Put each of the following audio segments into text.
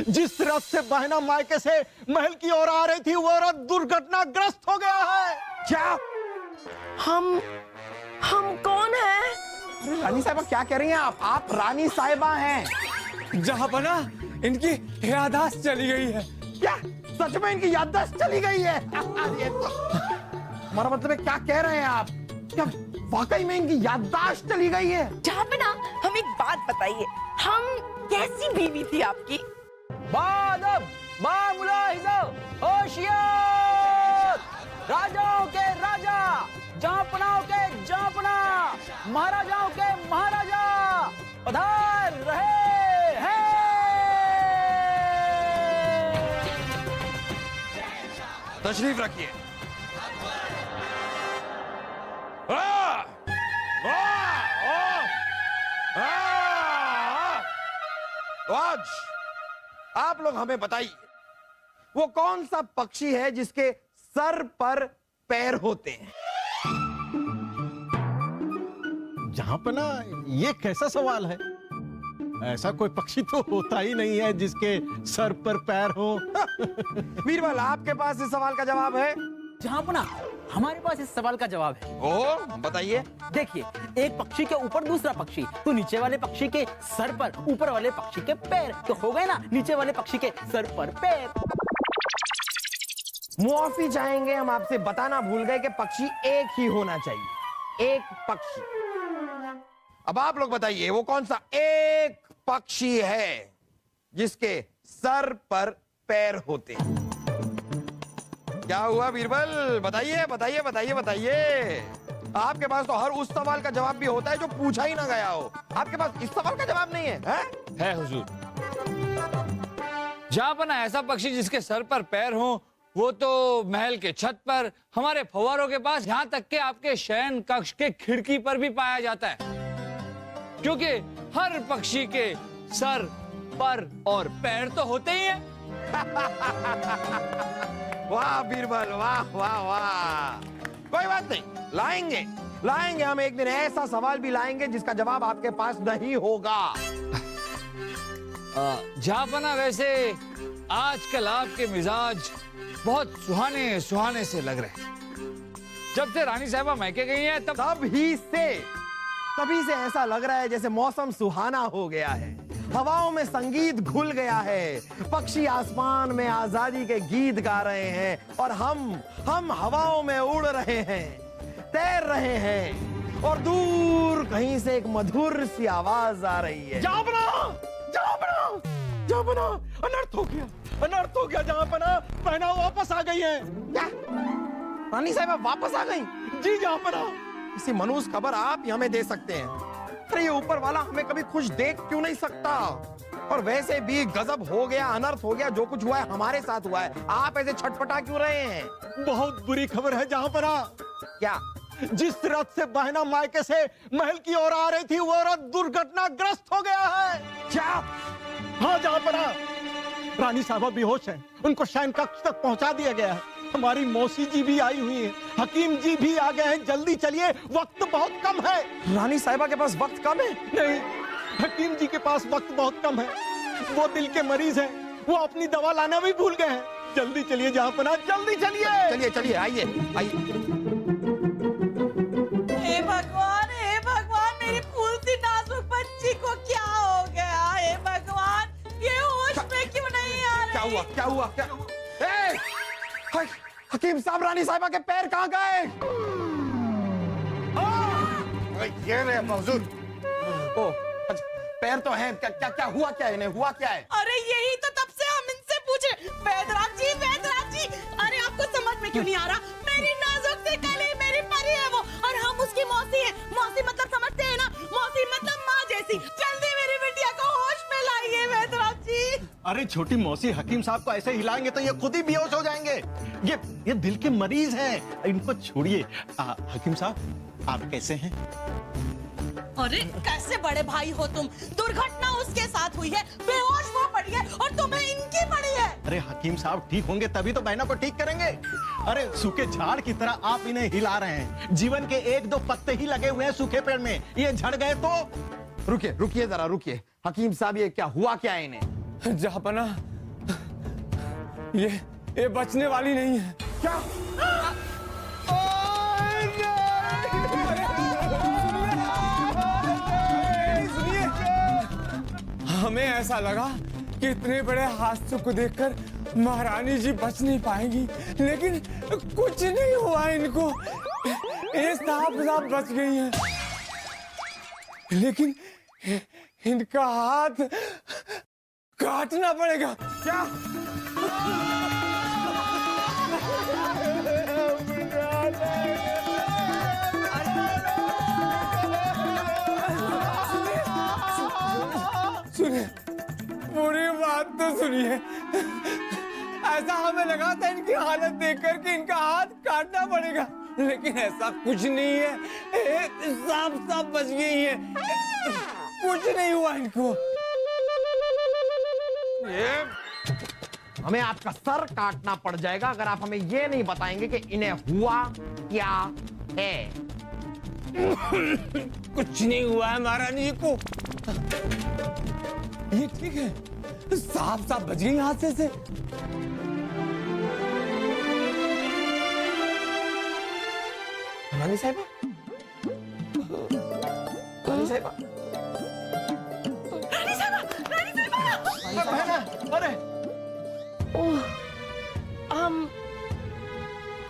जिस रथ से बहना मायके से महल की ओर आ रही थी वो रथ दुर्घटनाग्रस्त हो गया है। क्या? हम कौन हैं? रानी साहिबा क्या कह रही हैं आप रानी साहिबा हैं। जहाँ बना इनकी याददाश्त चली गई है। क्या सच में इनकी याददाश्त चली गई है? ये तो हमारा मतलब है, क्या कह रहे हैं आप? क्या वाकई में इनकी याददाश्त चली गई है? जहाँ पे ना हम एक बात बताइए, हम कैसी बीवी थी आपकी? बादब बामुलाहिज़ा होशियार, राजाओं के राजा, जांपनाओं के जांपना, महाराजाओं के महाराजा पधार रहे हैं। तशरीफ रखिए। आज आप लोग हमें बताइए, वो कौन सा पक्षी है जिसके सर पर पैर होते हैं? जहां पर ना ये कैसा सवाल है? ऐसा कोई पक्षी तो होता ही नहीं है जिसके सर पर पैर हो। बीरबल, आपके पास इस सवाल का जवाब है? जहाँ पर ना हमारे पास इस सवाल का जवाब है। ओह, बताइए। देखिए, एक पक्षी के ऊपर दूसरा पक्षी, तो नीचे वाले पक्षी के सर पर ऊपर वाले पक्षी के पैर, तो हो गए ना नीचे वाले पक्षी के सर पर पैर। मुआफी चाहेंगे, हम आपसे बताना भूल गए कि पक्षी एक ही होना चाहिए, एक पक्षी। अब आप लोग बताइए, वो कौन सा एक पक्षी है जिसके सर पर पैर होते हैं? क्या हुआ बीरबल? बताइए बताइए बताइए बताइए। आपके पास तो हर उस सवाल का जवाब भी होता है जो पूछा ही ना गया हो। आपके पास इस सवाल का जवाब नहीं है? है हुजूर। जहाँ पर ना ऐसा पक्षी जिसके सर पर पैर हो, वो तो महल के छत पर, हमारे फव्वारों के पास, यहाँ तक के आपके शयन कक्ष के खिड़की पर भी पाया जाता है। क्योंकि हर पक्षी के सर, पर और पैर तो होते ही हैं। वाह बीरबल, वाह वाह वाह। कोई बात नहीं, लाएंगे लाएंगे, हम एक दिन ऐसा सवाल भी लाएंगे जिसका जवाब आपके पास नहीं होगा। जहाँ बना वैसे आजकल आपके मिजाज बहुत सुहाने सुहाने से लग रहे हैं। जब से रानी साहिबा मैके गई हैं तभी से ऐसा लग रहा है जैसे मौसम सुहाना हो गया है, हवाओं में संगीत घुल गया है, पक्षी आसमान में आजादी के गीत गा रहे हैं और हम हवाओं में उड़ रहे हैं, तैर रहे हैं, और दूर कहीं से एक मधुर सी आवाज आ रही है। जापना, जापना, जापना, अनर्थ हो गया, अनर्थ हो गया। जहाँ पना बहना वापस आ गई है। क्या? रानी साहिबा वापस आ गई? जी जहाँ पना। इसी मनूस खबर आप ही हमें दे सकते हैं। अरे ये ऊपर वाला हमें कभी खुश देख क्यों नहीं सकता? और वैसे भी गजब हो गया, अनर्थ हो गया, जो कुछ हुआ है हमारे साथ हुआ है, आप ऐसे छटपटा क्यों रहे हैं? बहुत बुरी खबर है जहाँ पना। क्या? जिस रथ से बहना मायके से महल की ओर आ रही थी वो रथ दुर्घटनाग्रस्त हो गया है। क्या? हाँ जहाँ पना, रानी साहबा बेहोश हैं, उनको शयन कक्ष तक पहुंचा दिया गया है। हमारी मौसी जी भी आई हुई हैं, हकीम जी भी आ गए हैं। जल्दी चलिए, वक्त बहुत कम है। रानी साहिबा के पास वक्त कम है? नहीं, हकीम जी के पास वक्त बहुत कम है। वो दिल के मरीज हैं, वो अपनी दवा लाना भी भूल गए हैं। जल्दी चलिए जहाँ पना, जल्दी चलिए। चलिए चलिए, आइए आइए। हे भगवान, मेरी फूल सी नाजुक बच्ची को क्या हो गया? हे भगवान, ये होश में क्यों नहीं आ रही? क्या हुआ? क्या हुआ? क्या? ए! हकीम साहब, रानी साहिबा के पैर कहाँ गए? ये रहे मौजूद। अच्छा, पैर तो हैं। क्या क्या क्या हुआ? क्या इन्हें हुआ? क्या है? अरे यही तो तब से हम इनसे पूछ रहे। वैद्यराज जी, अरे आपको समझ में क्यों नहीं आ रहा? मेरी नाजुक सी कली, मेरी परी है वो, और हम उसकी मौसी है। मौसी मतलब समझते हैं ना? मौसी मतलब माँ जैसी। जल्दी मेरी बिटिया को होश में लाइए वैद्यराज जी। अरे छोटी मौसी, हकीम साहब को ऐसे हिलाएंगे तो ये खुद ही बेहोश हो जाएंगे। ये दिल के मरीज हैं, इनको छोड़िए। हकीम साहब, आप कैसे हैं? अरे कैसे बड़े भाई हो तुम? दुर्घटना उसके साथ हुई है, बेहोश वो पड़ी है और तुम्हें इनकी पड़ी है। अरे हकीम साहब ठीक होंगे तभी तो बहना को ठीक करेंगे। अरे सूखे झाड़ की तरह आप इन्हें हिला रहे हैं। जीवन के 1-2 पत्ते ही लगे हुए हैं सूखे पेड़ में, ये झड़ गए तो। रुकिए रुकिए जरा रुकिए हकीम साहब, ये क्या हुआ क्या है इन्हें? जहापना, ये बचने वाली नहीं है। क्या? हमें ऐसा लगा कि इतने बड़े हादसे को देखकर महारानी जी बच नहीं पाएंगी, लेकिन कुछ नहीं हुआ इनको। ये साफ बच गई हैं, लेकिन इनका हाथ काटना पड़ेगा। क्या? सुनिए, पूरी बात तो सुनिए। ऐसा हमें लगा था इनकी हालत देखकर कि इनका हाथ काटना पड़ेगा, लेकिन ऐसा कुछ नहीं है। साफ बच गई है, कुछ नहीं हुआ इनको। हमें आपका सर काटना पड़ जाएगा अगर आप हमें ये नहीं बताएंगे कि इन्हें हुआ क्या है। कुछ नहीं हुआ है महारानी जी को। ये ठीक है, साफ बच गई हादसे से। रानी साहिबा, रानी साहिबा, रानी साहबा, बहना, अरे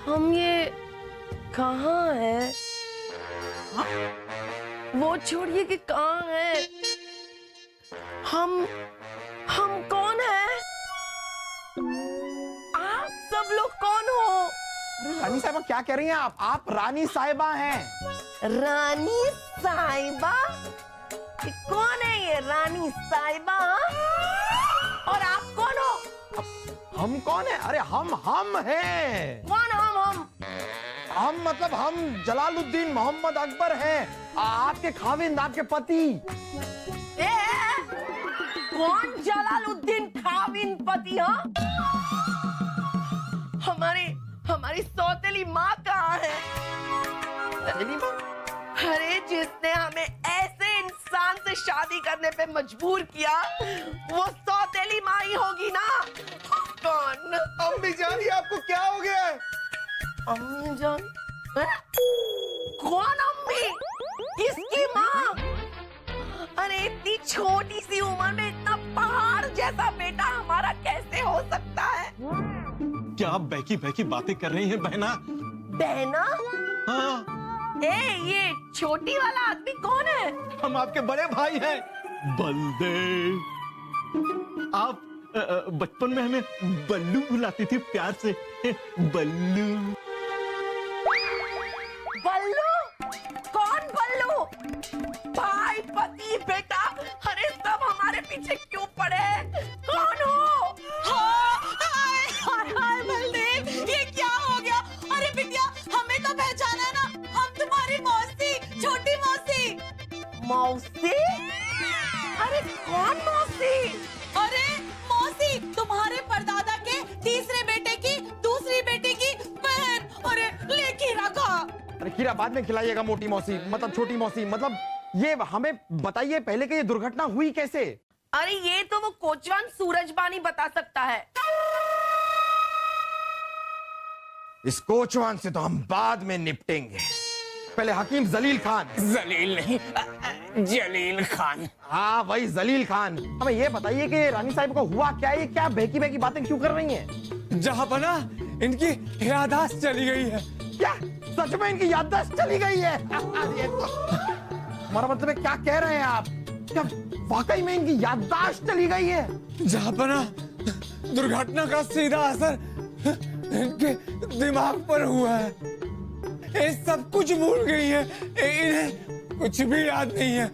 हम ये कहाँ हैं? वो छोड़िए कि कहाँ हैं? हम कौन हैं? आप सब लोग कौन हो? रानी साहिबा क्या कह रही हैं आप रानी साहिबा हैं। रानी साहिबा? ये कौन है ये रानी साहिबा? और आप कौन हो? हम कौन है? अरे हम हैं। कौन हम मतलब हम जलालुद्दीन मोहम्मद अकबर हैं, आपके खाविंद, आपके पति। कौन जलालुद्दीन खाविंद पति? हाँ, हमारी सौतेली माँ कहाँ है? अरे जिसने हमें ऐसे इंसान से शादी करने पे मजबूर किया, वो सौतेली माँ ही होगी ना। कौन? अम्मी जान, आपको क्या हो गया है? अम्मी जान? कौन अम्मी? किसकी माँ? अरे इतनी छोटी सी उम्र में इतना पहाड़ जैसा बेटा हमारा कैसे हो सकता है? क्या आप बहकी बातें कर रही हैं बहना? बहना? हाँ, ये छोटी वाला आदमी कौन है? हम आपके बड़े भाई हैं, बलदेव। आप बचपन में हमें बल्लू बुलाती थी प्यार से, बल्लू। बल्लू? कौन बल्लू? भाई, पति, बेटा, अरे सब हमारे पीछे क्यों पड़े हैं? कौन हो? हाय बलदेव, ये क्या हो गया? अरे बिटिया, हमें तो पहचाना है ना, हम तुम्हारी मौसी, छोटी मौसी। मौसी? अरे कौन मौसी? अरे मौसी, तुम्हारे परदादा के तीसरे बेटे की दूसरी बेटी की बहन। अरे ले खीरा खा। अरे खीरा बाद में खिलाइएगा मोटी मौसी, मतलब छोटी मौसी, मतलब ये हमें बताइए पहले कि ये दुर्घटना हुई कैसे? अरे ये तो वो कोचवान सूरजबानी बता सकता है। इस कोचवान से तो हम बाद में निपटेंगे, पहले हकीम जलील खान। जलील नहीं, जलील खान। हाँ वही जलील खान, हमें ये बताइए कि रानी साहिब को हुआ क्या? ये क्या बहकी बातें क्यों कर रही हैं? जहापना, इनकी याददाश्त चली गई है। क्या सच में इनकी याददाश्त चली गई है? ये तो हमारा मतलब है, क्या कह रहे हैं आप? क्या वाकई में इनकी याददाश्त चली गई है? जहापना, दुर्घटना का सीधा असर इनके दिमाग पर हुआ है। ये सब कुछ भूल गई है, इन्हें कुछ भी याद नहीं है।